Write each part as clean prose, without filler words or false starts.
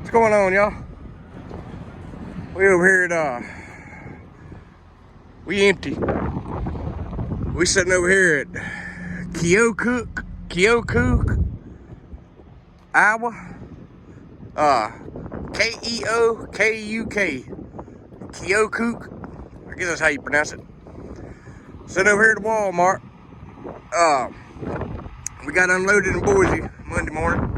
What's going on, y'all? We over here at we empty. We sitting over here at Keokuk, Iowa. Keokuk. Keokuk. I guess that's how you pronounce it. Sitting over here at the Walmart. We got unloaded in Boise Monday morning.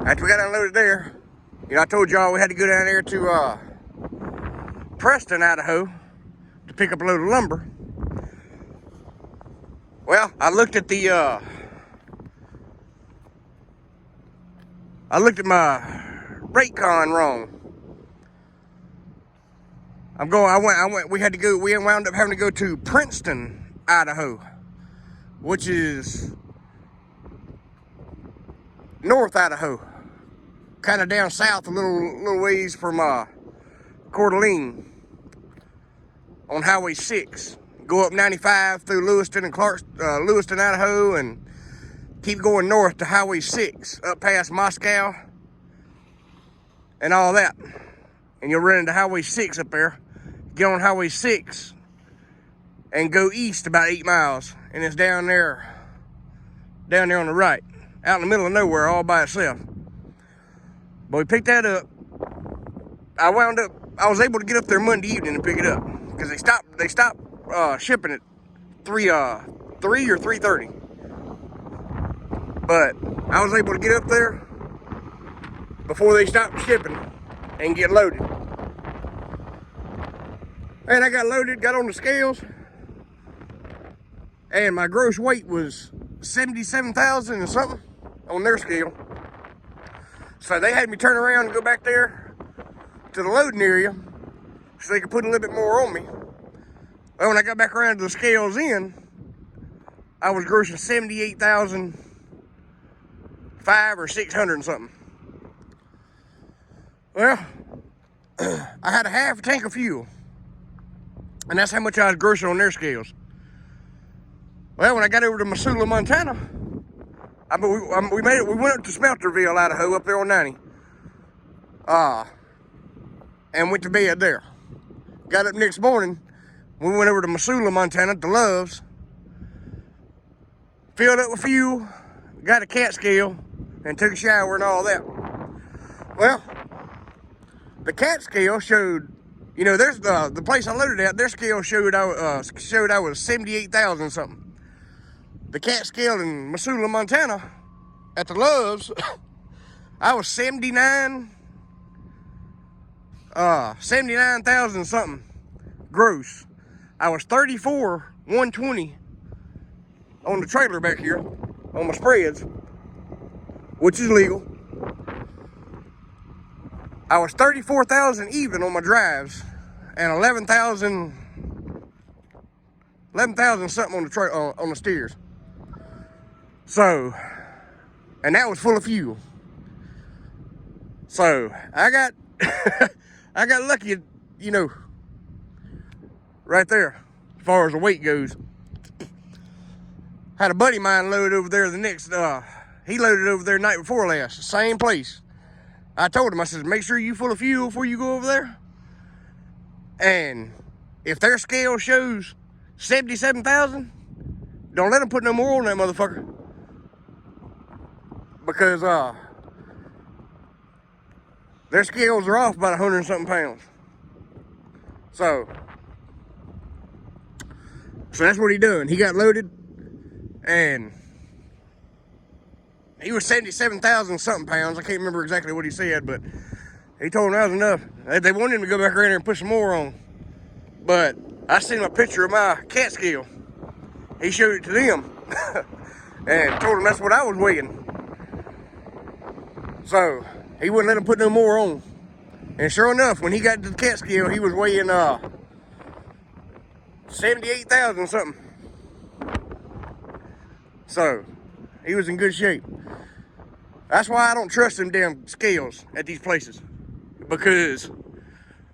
After we got unloaded there, you know, I told y'all we had to go down there to Preston, Idaho to pick up a load of lumber. Well, I looked at my Raycon wrong. We wound up having to go to Princeton, Idaho, which is North Idaho, kind of down south a little ways from Coeur d'Alene on Highway 6. Go up 95 through Lewiston, Idaho, and keep going north to Highway 6 up past Moscow and all that. And you'll run into Highway 6 up there. Get on Highway 6 and go east about 8 miles, and it's down there on the right, out in the middle of nowhere all by itself. But we picked that up. I was able to get up there Monday evening and pick it up because they stopped shipping it 3 or 3:30. But I was able to get up there before they stopped shipping and get loaded. And I got loaded, got on the scales, and my gross weight was 77,000 and something on their scale. So they had me turn around and go back there to the loading area so they could put a little bit more on me. Well, when I got back around to the scales I was grossing 78,500 or 600 and something. Well, I had a half a tank of fuel, and that's how much I was grossing on their scales. Well, when I got over to Missoula, Montana, we made it. We went up to Smelterville, Idaho, up there on 90, and went to bed there. Got up next morning. We went over to Missoula, Montana, to Love's, filled up with fuel, got a cat scale, and took a shower and all that. Well, the cat scale showed, you know, there's the place I loaded at, their scale showed I was 78,000 something. The cat scale in Missoula, Montana, at the Love's, I was 79,000 something gross. I was 34,120 on the trailer back here on my spreads, which is legal. I was 34,000 even on my drives, and 11,000 something on the steers. So, and that was full of fuel. So I got I got lucky, you know, right there as far as the weight goes. Had a buddy of mine load over there he loaded over there night before last, same place. I told him, I said, make sure you full of fuel before you go over there. And if their scale shows 77,000, don't let them put no more on that motherfucker. Because their scales are off about 100 and something pounds. So that's what he done. He got loaded, and he was 77,000 something pounds. I can't remember exactly what he said, but he told him that was enough. They wanted him to go back around there and put some more on. But I sent him a picture of my cat scale. He showed it to them and told them that's what I was weighing. So he wouldn't let him put no more on. And sure enough, when he got to the cat scale, he was weighing 78,000 something. So he was in good shape. That's why I don't trust them damn scales at these places, because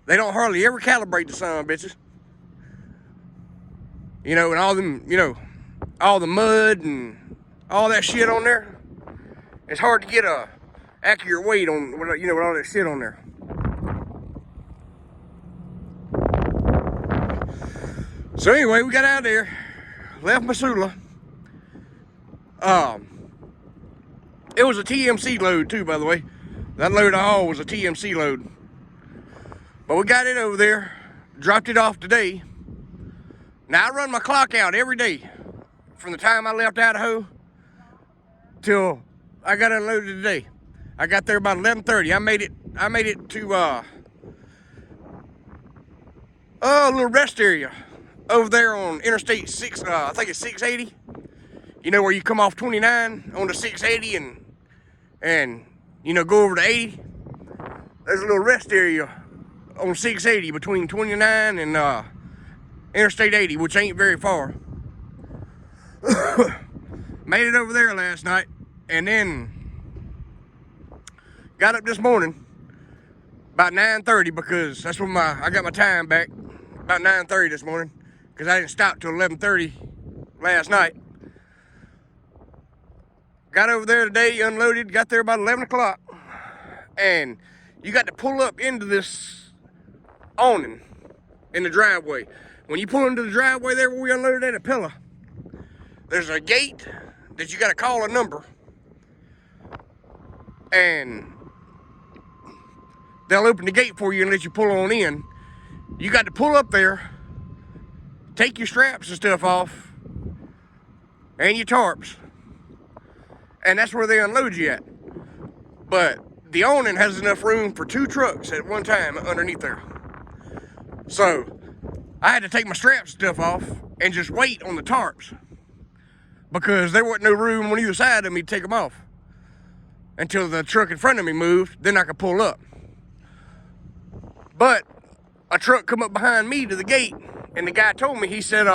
they don't hardly ever calibrate the son of bitches. You know, and all them, you know, all the mud and all that shit on there. it's hard to get a accurate weight on, you know, with all that shit on there. So anyway, we got out of there, left Missoula. It was a TMC load too, by the way. That load I hauled was a TMC load. But we got it over there, dropped it off today. Now I run my clock out every day from the time I left Idaho till I got unloaded today. I got there about 11:30. I made it to a little rest area over there on Interstate 6, I think it's 680. You know, where you come off 29 onto 680 and you know, go over to 80. There's a little rest area on 680 between 29 and Interstate 80, which ain't very far. Made it over there last night, and then got up this morning about 9:30 because that's when I got my time back, about 9:30 this morning, because I didn't stop till 11:30 last night. Got over there today, unloaded, got there about 11 o'clock, and you got to pull up into this awning in the driveway. When you pull into the driveway there where we unloaded at a pillar, there's a gate that you got to call a number, and they'll open the gate for you and let you pull on in. You got to pull up there, take your straps and stuff off, and your tarps, and that's where they unload you at. But the awning has enough room for 2 trucks at one time underneath there. So I had to take my straps and stuff off and just wait on the tarps because there wasn't no room on either side of me to take them off until the truck in front of me moved. Then I could pull up. But a truck come up behind me to the gate, and the guy told me, he said,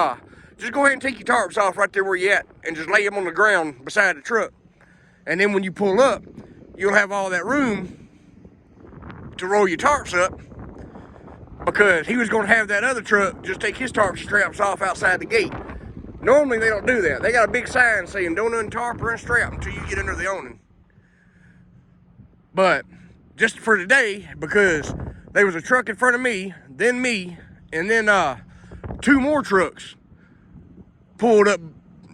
just go ahead and take your tarps off right there where you at and just lay them on the ground beside the truck. And then when you pull up, you'll have all that room to roll your tarps up, because he was going to have that other truck just take his tarp straps off outside the gate. Normally they don't do that. They got a big sign saying don't untarp or unstrap until you get under the awning. But just for today, because there was a truck in front of me, and then 2 more trucks pulled up,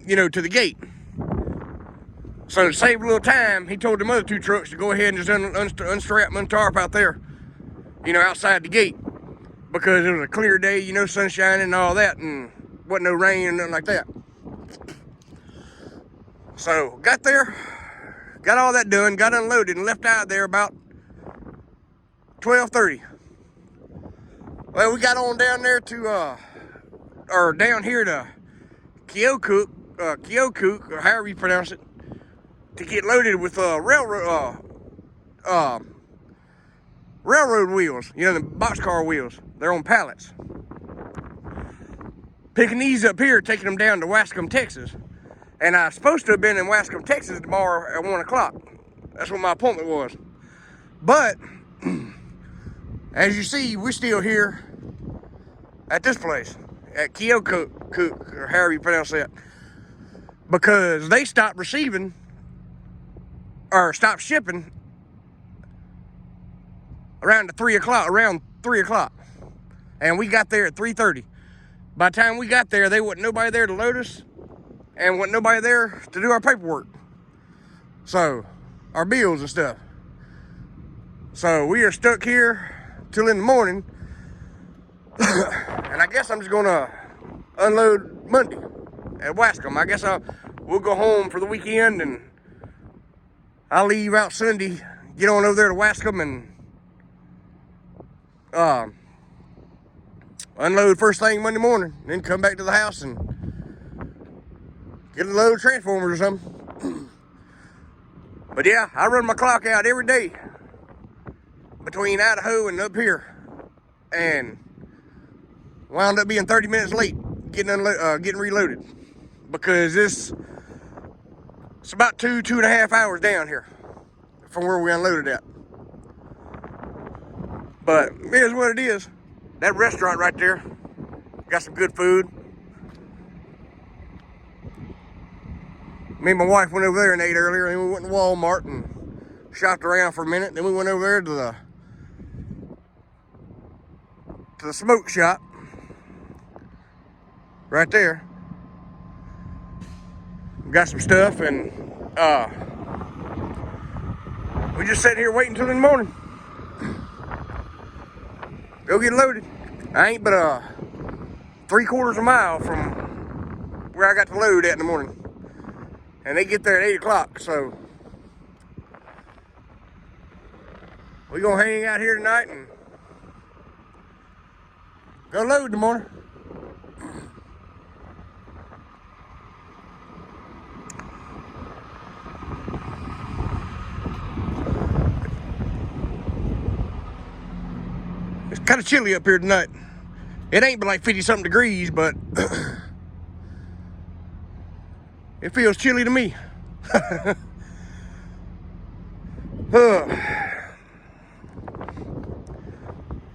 you know, to the gate. So to save a little time, he told them other 2 trucks to go ahead and just unstrap and untarp out there, you know, outside the gate. Because it was a clear day, you know, sunshine and all that, and wasn't no rain or nothing like that. So got there, got all that done, got unloaded, and left out there about 12:30. Well, we got on down there to, or down here to Keokuk, or however you pronounce it, to get loaded with railroad wheels, you know, the boxcar wheels. They're on pallets. Picking these up here, taking them down to Wascom, Texas. And I'm supposed to have been in Wascom, Texas tomorrow at 1 o'clock. That's what my appointment was. But, as you see, we're still here at this place, at Keokuk, or however you pronounce that. Because they stopped receiving, or stopped shipping around 3 o'clock. And we got there at 3:30. By the time we got there, there wasn't nobody there to load us, and wasn't nobody there to do our paperwork. So, our bills and stuff. So we are stuck here till in the morning. And I guess I'm just gonna unload Monday at Wascom. I guess we'll go home for the weekend, and I'll leave out Sunday, get on over there to Wascom, and unload first thing Monday morning, and then come back to the house and get a load of transformers or something. But yeah, I run my clock out every day between Idaho and up here, and wound up being 30 minutes late getting reloaded, because it's about 2.5 hours down here from where we unloaded at. But it is what it is. That restaurant right there got some good food. Me and my wife went over there and ate earlier, and we went to Walmart and shopped around for a minute. Then we went over there to the smoke shop right there. Got some stuff, and we just sitting here waiting till in the morning. Go get loaded. I ain't but 3/4 of a mile from where I got the load at in the morning. And they get there at 8 o'clock, so we gonna hang out here tonight and go load in the morning. It's kind of chilly up here tonight. It ain't but like 50-something degrees, but it feels chilly to me.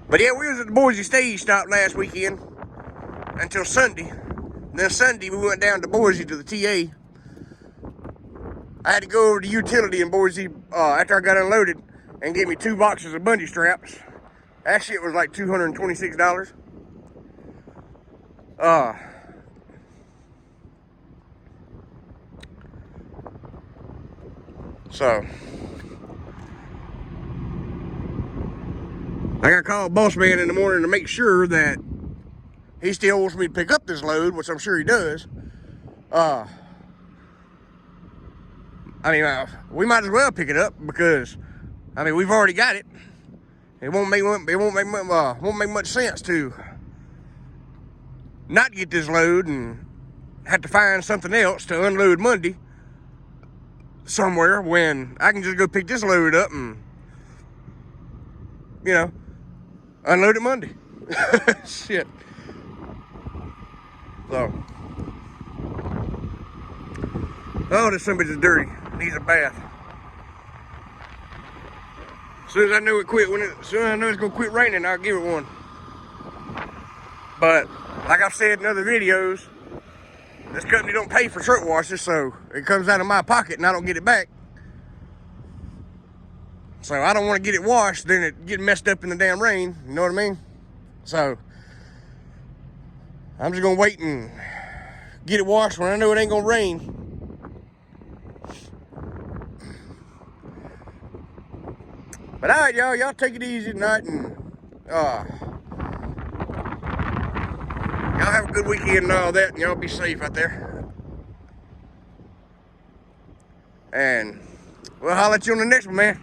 But yeah, we was at the Boise Stage stop last weekend until Sunday. Then Sunday we went down to Boise to the TA. I had to go over to utility in Boise after I got unloaded and get me 2 boxes of bungee straps. That shit was like $226. So I got to call boss man in the morning to make sure that he still wants me to pick up this load, which I'm sure he does. We might as well pick it up because, we've already got it. It won't make much sense to not get this load and have to find something else to unload Monday somewhere when I can just go pick this load up and, unload it Monday. Shit. So, oh, this son of a bitch is dirty. Needs a bath. As soon as I know it's gonna quit raining, I'll give it one. But like I've said in other videos, this company don't pay for truck washes, so it comes out of my pocket and I don't get it back. So I don't want to get it washed, then it get messed up in the damn rain. You know what I mean? So I'm just gonna wait and get it washed when I know it ain't gonna rain. But all right, y'all take it easy tonight, and y'all have a good weekend and all that, and y'all be safe out there. And we'll holler at you on the next one, man.